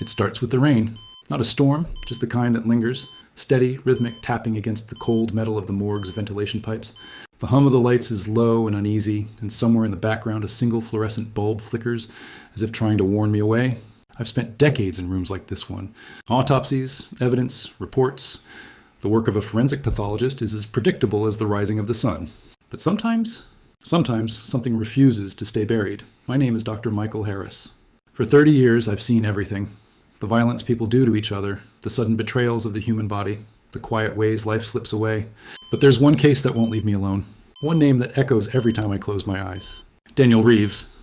It starts with the rain. Not a storm, just the kind that lingers, steady, rhythmic tapping against the cold metal of the morgue's ventilation pipes. The hum of the lights is low and uneasy, and somewhere in the background a single fluorescent bulb flickers, as if trying to warn me away. I've spent decades in rooms like this one. Autopsies, evidence, reports. The work of a forensic pathologist is as predictable as the rising of the sun. But sometimes something refuses to stay buried. My name is Dr. Michael Harris. For 30 years, I've seen everything. The violence people do to each other, the sudden betrayals of the human body, the quiet ways life slips away. But there's one case that won't leave me alone. One name that echoes every time I close my eyes. Daniel Reeves.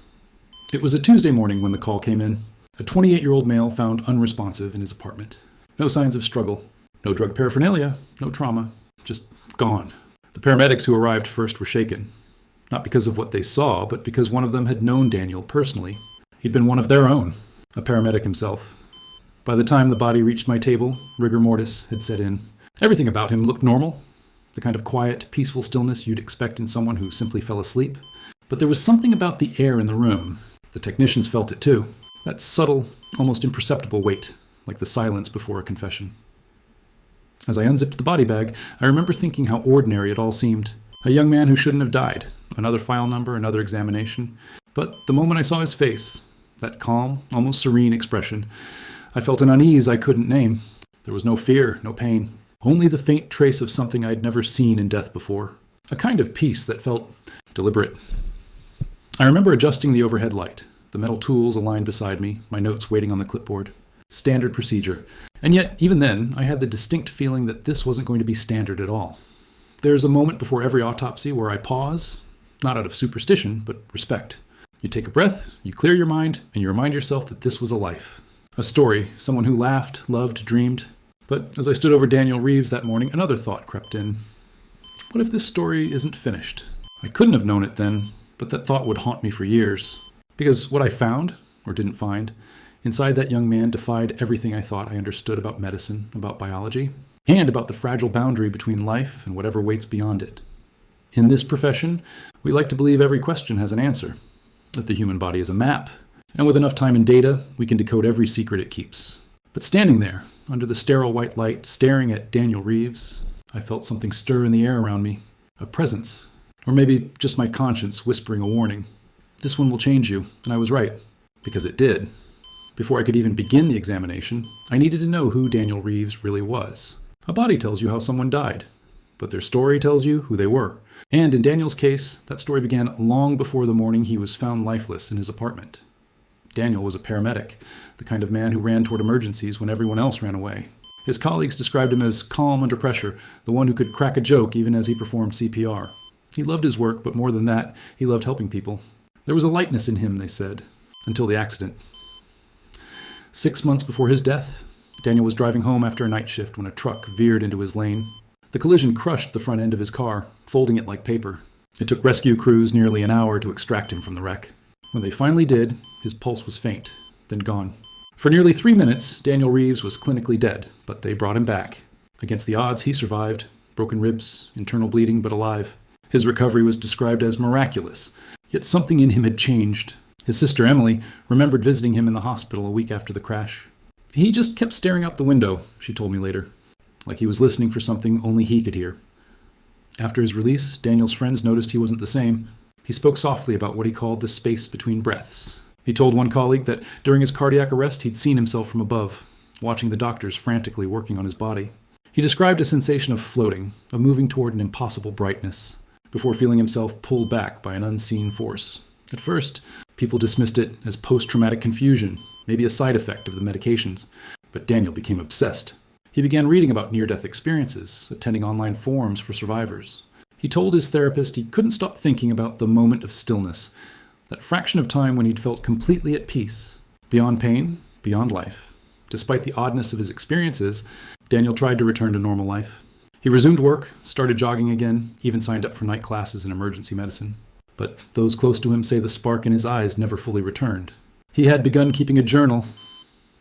It was a Tuesday morning when the call came in. A 28-year-old male found unresponsive in his apartment. No signs of struggle. No drug paraphernalia. No trauma. Just gone. The paramedics who arrived first were shaken. Not because of what they saw, but because one of them had known Daniel personally. He'd been one of their own. A paramedic himself. By the time the body reached my table, rigor mortis had set in. Everything about him looked normal. The kind of quiet, peaceful stillness you'd expect in someone who simply fell asleep. But there was something about the air in the room. The technicians felt it too. That subtle, almost imperceptible weight, like the silence before a confession. As I unzipped the body bag, I remember thinking how ordinary it all seemed. A young man who shouldn't have died. Another file number, another examination. But the moment I saw his face, that calm, almost serene expression, I felt an unease I couldn't name. There was no fear, no pain. Only the faint trace of something I'd never seen in death before. A kind of peace that felt deliberate. I remember adjusting the overhead light. The metal tools aligned beside me, my notes waiting on the clipboard. Standard procedure. And yet, even then, I had the distinct feeling that this wasn't going to be standard at all. There's a moment before every autopsy where I pause, not out of superstition, but respect. You take a breath, you clear your mind, and you remind yourself that this was a life. A story, someone who laughed, loved, dreamed. But as I stood over Daniel Reeves that morning, another thought crept in. What if this story isn't finished? I couldn't have known it then, but that thought would haunt me for years. Because what I found, or didn't find, inside that young man defied everything I thought I understood about medicine, about biology, and about the fragile boundary between life and whatever waits beyond it. In this profession, we like to believe every question has an answer, that the human body is a map, and with enough time and data, we can decode every secret it keeps. But standing there, under the sterile white light, staring at Daniel Reeves, I felt something stir in the air around me, a presence, or maybe just my conscience whispering a warning. This one will change you, and I was right, because it did. Before I could even begin the examination, I needed to know who Daniel Reeves really was. A body tells you how someone died, but their story tells you who they were. And in Daniel's case, that story began long before the morning he was found lifeless in his apartment. Daniel was a paramedic, the kind of man who ran toward emergencies when everyone else ran away. His colleagues described him as calm under pressure, the one who could crack a joke even as he performed CPR. He loved his work, but more than that, he loved helping people. There was a lightness in him, they said, until the accident. 6 months before his death, Daniel was driving home after a night shift when a truck veered into his lane. The collision crushed the front end of his car, folding it like paper. It took rescue crews nearly an hour to extract him from the wreck. When they finally did, his pulse was faint, then gone. For nearly 3 minutes, Daniel Reeves was clinically dead, but they brought him back. Against the odds, he survived. Broken ribs, internal bleeding, but alive. His recovery was described as miraculous, yet something in him had changed. His sister Emily remembered visiting him in the hospital a week after the crash. He just kept staring out the window, she told me later, like he was listening for something only he could hear. After his release, Daniel's friends noticed he wasn't the same. He spoke softly about what he called the space between breaths. He told one colleague that during his cardiac arrest he'd seen himself from above, watching the doctors frantically working on his body. He described a sensation of floating, of moving toward an impossible brightness, before feeling himself pulled back by an unseen force. At first, people dismissed it as post-traumatic confusion, maybe a side effect of the medications, but Daniel became obsessed. He began reading about near-death experiences, attending online forums for survivors. He told his therapist he couldn't stop thinking about the moment of stillness, that fraction of time when he'd felt completely at peace, beyond pain, beyond life. Despite the oddness of his experiences, Daniel tried to return to normal life. He resumed work, started jogging again, even signed up for night classes in emergency medicine. But those close to him say the spark in his eyes never fully returned. He had begun keeping a journal,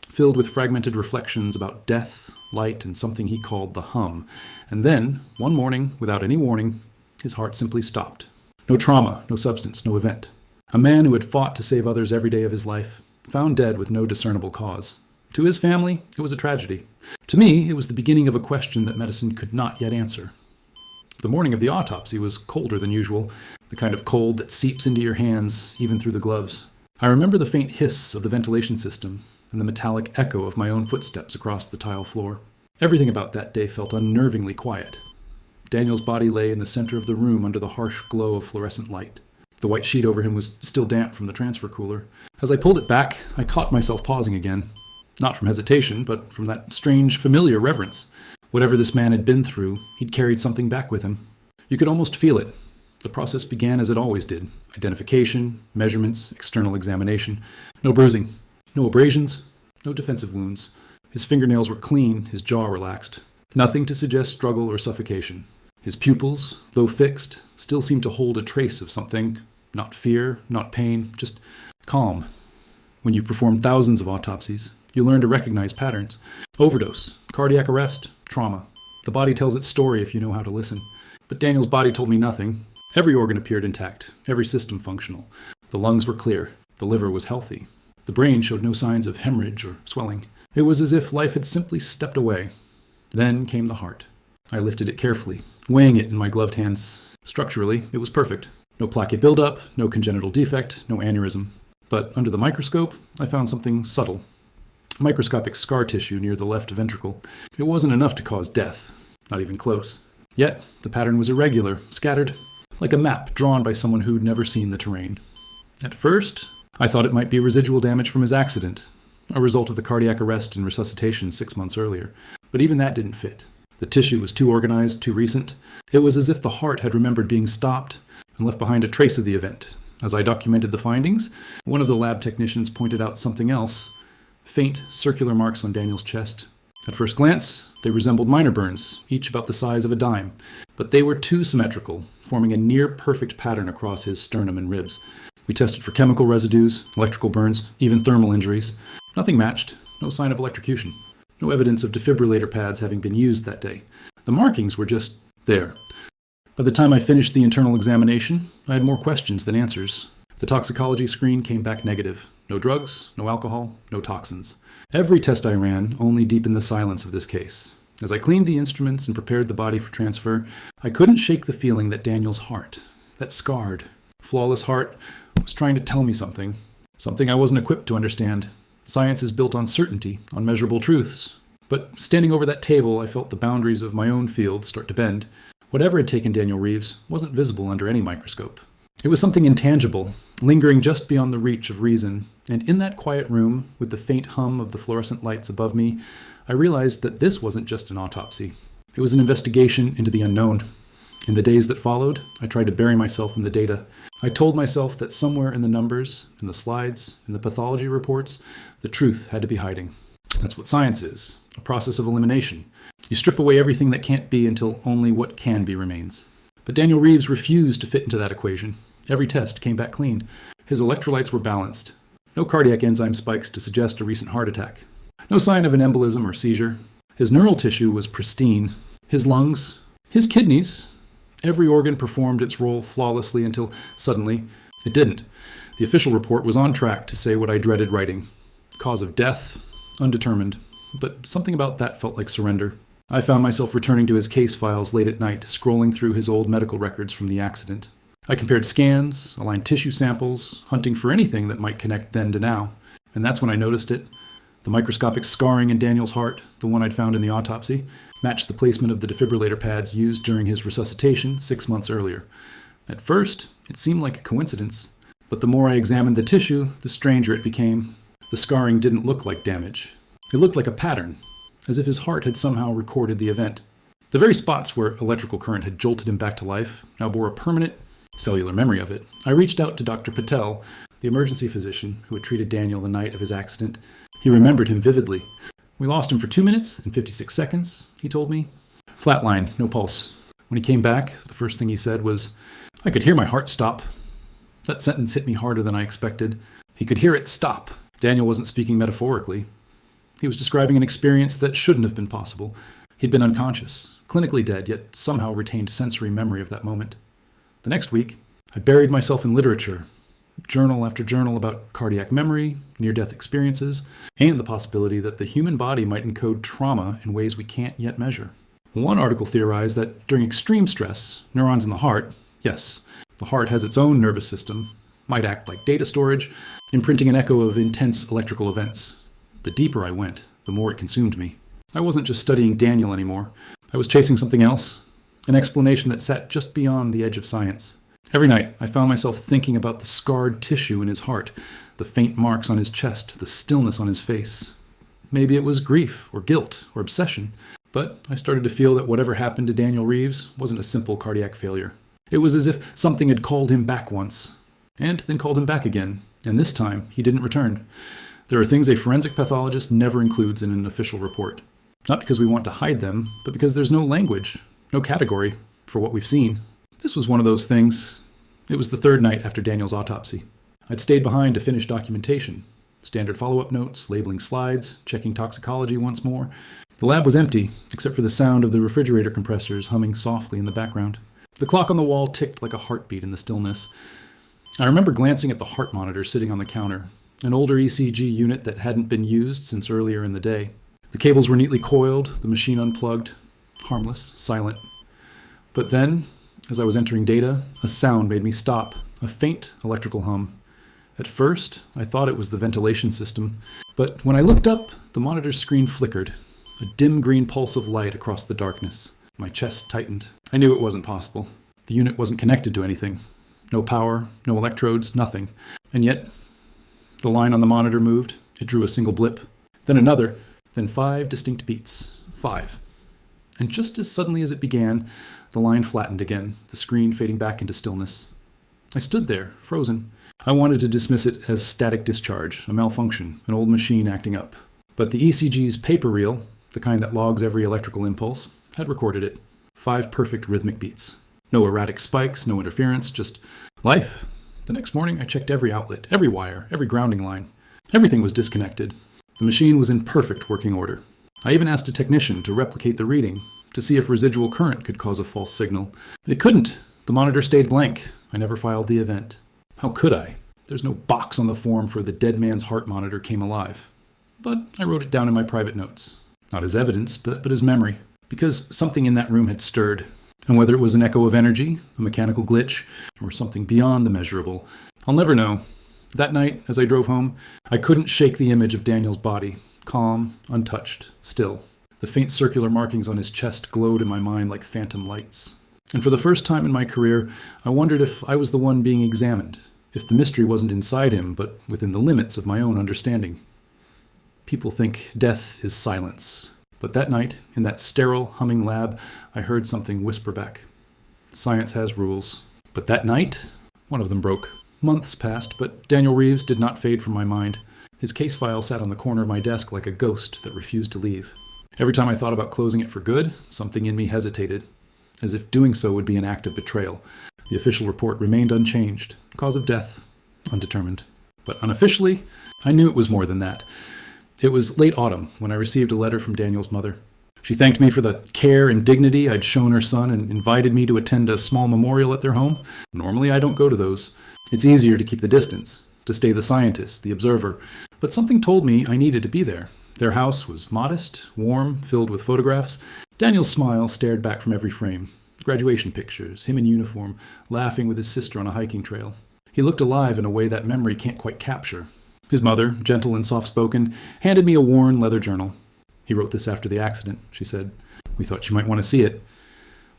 filled with fragmented reflections about death, light, and something he called the hum. And then, one morning, without any warning, his heart simply stopped. No trauma, no substance, no event. A man who had fought to save others every day of his life, found dead with no discernible cause. To his family, it was a tragedy. To me, it was the beginning of a question that medicine could not yet answer. The morning of the autopsy was colder than usual, the kind of cold that seeps into your hands, even through the gloves. I remember the faint hiss of the ventilation system and the metallic echo of my own footsteps across the tile floor. Everything about that day felt unnervingly quiet. Daniel's body lay in the center of the room under the harsh glow of fluorescent light. The white sheet over him was still damp from the transfer cooler. As I pulled it back, I caught myself pausing again. Not from hesitation, but from that strange, familiar reverence. Whatever this man had been through, he'd carried something back with him. You could almost feel it. The process began as it always did. Identification, measurements, external examination. No bruising, no abrasions, no defensive wounds. His fingernails were clean, his jaw relaxed. Nothing to suggest struggle or suffocation. His pupils, though fixed, still seemed to hold a trace of something. Not fear, not pain, just calm. When you've performed thousands of autopsies, you learn to recognize patterns. Overdose, cardiac arrest, trauma. The body tells its story if you know how to listen. But Daniel's body told me nothing. Every organ appeared intact, every system functional. The lungs were clear, the liver was healthy. The brain showed no signs of hemorrhage or swelling. It was as if life had simply stepped away. Then came the heart. I lifted it carefully, weighing it in my gloved hands. Structurally, it was perfect. No plaque buildup, no congenital defect, no aneurysm. But under the microscope, I found something subtle. Microscopic scar tissue near the left ventricle. It wasn't enough to cause death, not even close. Yet, the pattern was irregular, scattered, like a map drawn by someone who'd never seen the terrain. At first, I thought it might be residual damage from his accident, a result of the cardiac arrest and resuscitation 6 months earlier. But even that didn't fit. The tissue was too organized, too recent. It was as if the heart had remembered being stopped and left behind a trace of the event. As I documented the findings, one of the lab technicians pointed out something else. Faint, circular marks on Daniel's chest. At first glance, they resembled minor burns, each about the size of a dime. But they were too symmetrical, forming a near-perfect pattern across his sternum and ribs. We tested for chemical residues, electrical burns, even thermal injuries. Nothing matched, no sign of electrocution. No evidence of defibrillator pads having been used that day. The markings were just there. By the time I finished the internal examination, I had more questions than answers. The toxicology screen came back negative. No drugs, no alcohol, no toxins. Every test I ran only deepened the silence of this case. As I cleaned the instruments and prepared the body for transfer, I couldn't shake the feeling that Daniel's heart, that scarred, flawless heart, was trying to tell me something. Something I wasn't equipped to understand. Science is built on certainty, on measurable truths. But standing over that table, I felt the boundaries of my own field start to bend. Whatever had taken Daniel Reeves wasn't visible under any microscope. It was something intangible, lingering just beyond the reach of reason. And in that quiet room, with the faint hum of the fluorescent lights above me, I realized that this wasn't just an autopsy. It was an investigation into the unknown. In the days that followed, I tried to bury myself in the data. I told myself that somewhere in the numbers, in the slides, in the pathology reports, the truth had to be hiding. That's what science is, a process of elimination. You strip away everything that can't be until only what can be remains. But Daniel Reeves refused to fit into that equation. Every test came back clean. His electrolytes were balanced. No cardiac enzyme spikes to suggest a recent heart attack. No sign of an embolism or seizure. His neural tissue was pristine. His lungs, his kidneys, every organ performed its role flawlessly until suddenly it didn't. The official report was on track to say what I dreaded writing. Cause of death, undetermined. But something about that felt like surrender. I found myself returning to his case files late at night, scrolling through his old medical records from the accident. I compared scans, aligned tissue samples, hunting for anything that might connect then to now. And that's when I noticed it. The microscopic scarring in Daniel's heart, the one I'd found in the autopsy, matched the placement of the defibrillator pads used during his resuscitation 6 months earlier. At first, it seemed like a coincidence. But the more I examined the tissue, the stranger it became. The scarring didn't look like damage. It looked like a pattern, as if his heart had somehow recorded the event. The very spots where electrical current had jolted him back to life now bore a permanent cellular memory of it. I reached out to Dr. Patel, the emergency physician who had treated Daniel the night of his accident. He remembered him vividly. We lost him for 2 minutes and 56 seconds, he told me. Flatline, no pulse. When he came back, the first thing he said was, "I could hear my heart stop." That sentence hit me harder than I expected. He could hear it stop. Daniel wasn't speaking metaphorically. He was describing an experience that shouldn't have been possible. He'd been unconscious, clinically dead, yet somehow retained sensory memory of that moment. The next week, I buried myself in literature. journal after journal about cardiac memory, near-death experiences, and the possibility that the human body might encode trauma in ways we can't yet measure. One article theorized that during extreme stress, neurons in the heart, yes, the heart has its own nervous system, might act like data storage, imprinting an echo of intense electrical events. The deeper I went, the more it consumed me. I wasn't just studying Daniel anymore. I was chasing something else, an explanation that sat just beyond the edge of science. Every night, I found myself thinking about the scarred tissue in his heart, the faint marks on his chest, the stillness on his face. Maybe it was grief, or guilt, or obsession, but I started to feel that whatever happened to Daniel Reeves wasn't a simple cardiac failure. It was as if something had called him back once, and then called him back again, and this time he didn't return. There are things a forensic pathologist never includes in an official report. Not because we want to hide them, but because there's no language, no category for what we've seen. This was one of those things. It was the third night after Daniel's autopsy. I'd stayed behind to finish documentation. Standard follow-up notes, labeling slides, checking toxicology once more. The lab was empty, except for the sound of the refrigerator compressors humming softly in the background. The clock on the wall ticked like a heartbeat in the stillness. I remember glancing at the heart monitor sitting on the counter, an older ECG unit that hadn't been used since earlier in the day. The cables were neatly coiled, the machine unplugged, harmless, silent. But then, as I was entering data, a sound made me stop, a faint electrical hum. At first, I thought it was the ventilation system, but when I looked up, the monitor's screen flickered, a dim green pulse of light across the darkness. My chest tightened. I knew it wasn't possible. The unit wasn't connected to anything. No power, no electrodes, nothing. And yet, the line on the monitor moved. It drew a single blip, then another, then 5 distinct beats. 5. And just as suddenly as it began, the line flattened again, the screen fading back into stillness. I stood there, frozen. I wanted to dismiss it as static discharge, a malfunction, an old machine acting up. But the ECG's paper reel, the kind that logs every electrical impulse, had recorded it. 5 perfect rhythmic beats. No erratic spikes, no interference, just life. The next morning, I checked every outlet, every wire, every grounding line. Everything was disconnected. The machine was in perfect working order. I even asked a technician to replicate the reading, to see if residual current could cause a false signal. It couldn't. The monitor stayed blank. I never filed the event. How could I? There's no box on the form for the dead man's heart monitor came alive. But I wrote it down in my private notes. Not as evidence, but as memory. Because something in that room had stirred. And whether it was an echo of energy, a mechanical glitch, or something beyond the measurable, I'll never know. That night, as I drove home, I couldn't shake the image of Daniel's body, calm, untouched, still. The faint circular markings on his chest glowed in my mind like phantom lights. And for the first time in my career, I wondered if I was the one being examined, if the mystery wasn't inside him, but within the limits of my own understanding. People think death is silence. But that night, in that sterile, humming lab, I heard something whisper back. Science has rules. But that night, one of them broke. Months passed, but Daniel Reeves did not fade from my mind. His case file sat on the corner of my desk like a ghost that refused to leave. Every time I thought about closing it for good, something in me hesitated, as if doing so would be an act of betrayal. The official report remained unchanged. Cause of death, undetermined. But unofficially, I knew it was more than that. It was late autumn when I received a letter from Daniel's mother. She thanked me for the care and dignity I'd shown her son and invited me to attend a small memorial at their home. Normally, I don't go to those. It's easier to keep the distance, to stay the scientist, the observer. But something told me I needed to be there. Their house was modest, warm, filled with photographs. Daniel's smile stared back from every frame. Graduation pictures, him in uniform, laughing with his sister on a hiking trail. He looked alive in a way that memory can't quite capture. His mother, gentle and soft-spoken, handed me a worn leather journal. He wrote this after the accident, she said. We thought you might want to see it.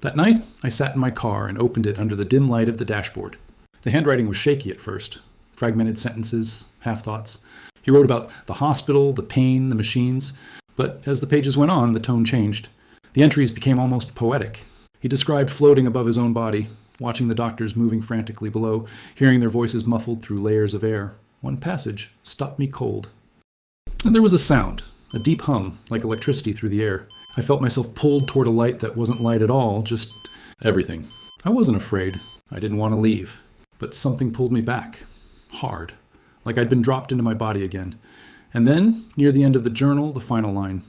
That night, I sat in my car and opened it under the dim light of the dashboard. The handwriting was shaky at first. Fragmented sentences, half-thoughts. He wrote about the hospital, the pain, the machines. But as the pages went on, the tone changed. The entries became almost poetic. He described floating above his own body, watching the doctors moving frantically below, hearing their voices muffled through layers of air. One passage stopped me cold. And there was a sound, a deep hum, like electricity through the air. I felt myself pulled toward a light that wasn't light at all, just everything. I wasn't afraid. I didn't want to leave. But something pulled me back. Hard. Like I'd been dropped into my body again. And then, near the end of the journal, the final line.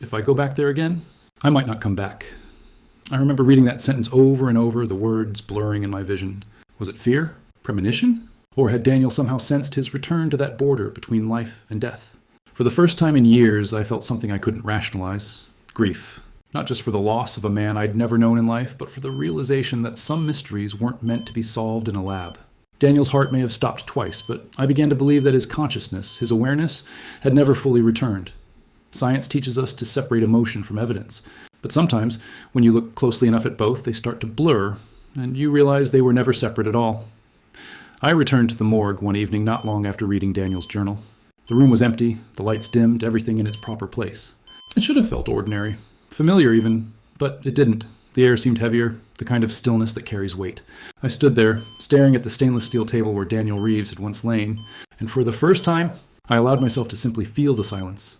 If I go back there again, I might not come back. I remember reading that sentence over and over, the words blurring in my vision. Was it fear? Premonition? Or had Daniel somehow sensed his return to that border between life and death? For the first time in years, I felt something I couldn't rationalize. Grief. Not just for the loss of a man I'd never known in life, but for the realization that some mysteries weren't meant to be solved in a lab. Daniel's heart may have stopped twice, but I began to believe that his consciousness, his awareness, had never fully returned. Science teaches us to separate emotion from evidence, but sometimes, when you look closely enough at both, they start to blur, and you realize they were never separate at all. I returned to the morgue one evening not long after reading Daniel's journal. The room was empty, the lights dimmed, everything in its proper place. It should have felt ordinary, familiar even, but it didn't. The air seemed heavier, the kind of stillness that carries weight. I stood there, staring at the stainless steel table where Daniel Reeves had once lain, and for the first time, I allowed myself to simply feel the silence.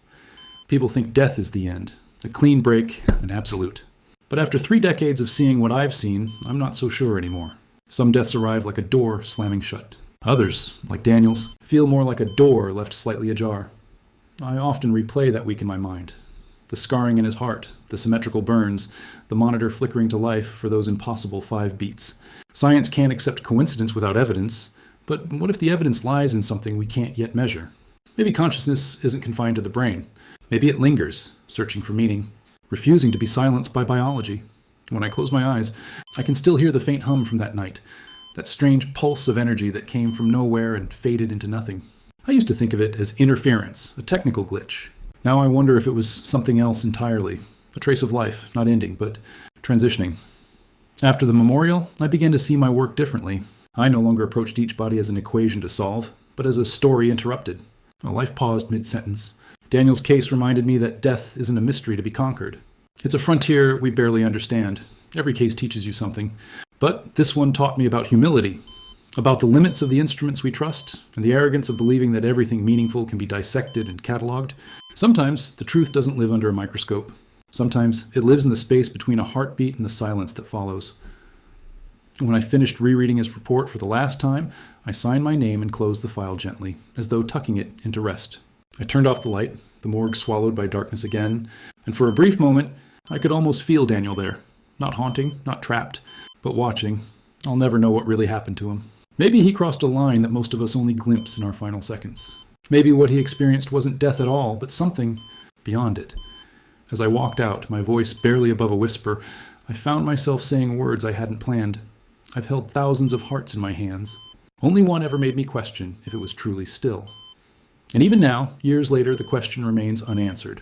People think death is the end, a clean break, an absolute. But after 3 decades of seeing what I've seen, I'm not so sure anymore. Some deaths arrive like a door slamming shut. Others, like Daniel's, feel more like a door left slightly ajar. I often replay that week in my mind. The scarring in his heart, the symmetrical burns, the monitor flickering to life for those impossible 5 beats. Science can't accept coincidence without evidence, but what if the evidence lies in something we can't yet measure? Maybe consciousness isn't confined to the brain. Maybe it lingers, searching for meaning, refusing to be silenced by biology. When I close my eyes, I can still hear the faint hum from that night, that strange pulse of energy that came from nowhere and faded into nothing. I used to think of it as interference, a technical glitch. Now I wonder if it was something else entirely, a trace of life, not ending, but transitioning. After the memorial, I began to see my work differently. I no longer approached each body as an equation to solve, but as a story interrupted. A life paused mid-sentence. Daniel's case reminded me that death isn't a mystery to be conquered. It's a frontier we barely understand. Every case teaches you something. But this one taught me about humility, about the limits of the instruments we trust, and the arrogance of believing that everything meaningful can be dissected and cataloged. Sometimes the truth doesn't live under a microscope. Sometimes it lives in the space between a heartbeat and the silence that follows. When I finished rereading his report for the last time, I signed my name and closed the file gently, as though tucking it into rest. I turned off the light, the morgue swallowed by darkness again, and for a brief moment, I could almost feel Daniel there. Not haunting, not trapped, but watching. I'll never know what really happened to him. Maybe he crossed a line that most of us only glimpse in our final seconds. Maybe what he experienced wasn't death at all, but something beyond it. As I walked out, my voice barely above a whisper, I found myself saying words I hadn't planned. I've held thousands of hearts in my hands. Only one ever made me question if it was truly still. And even now, years later, the question remains unanswered.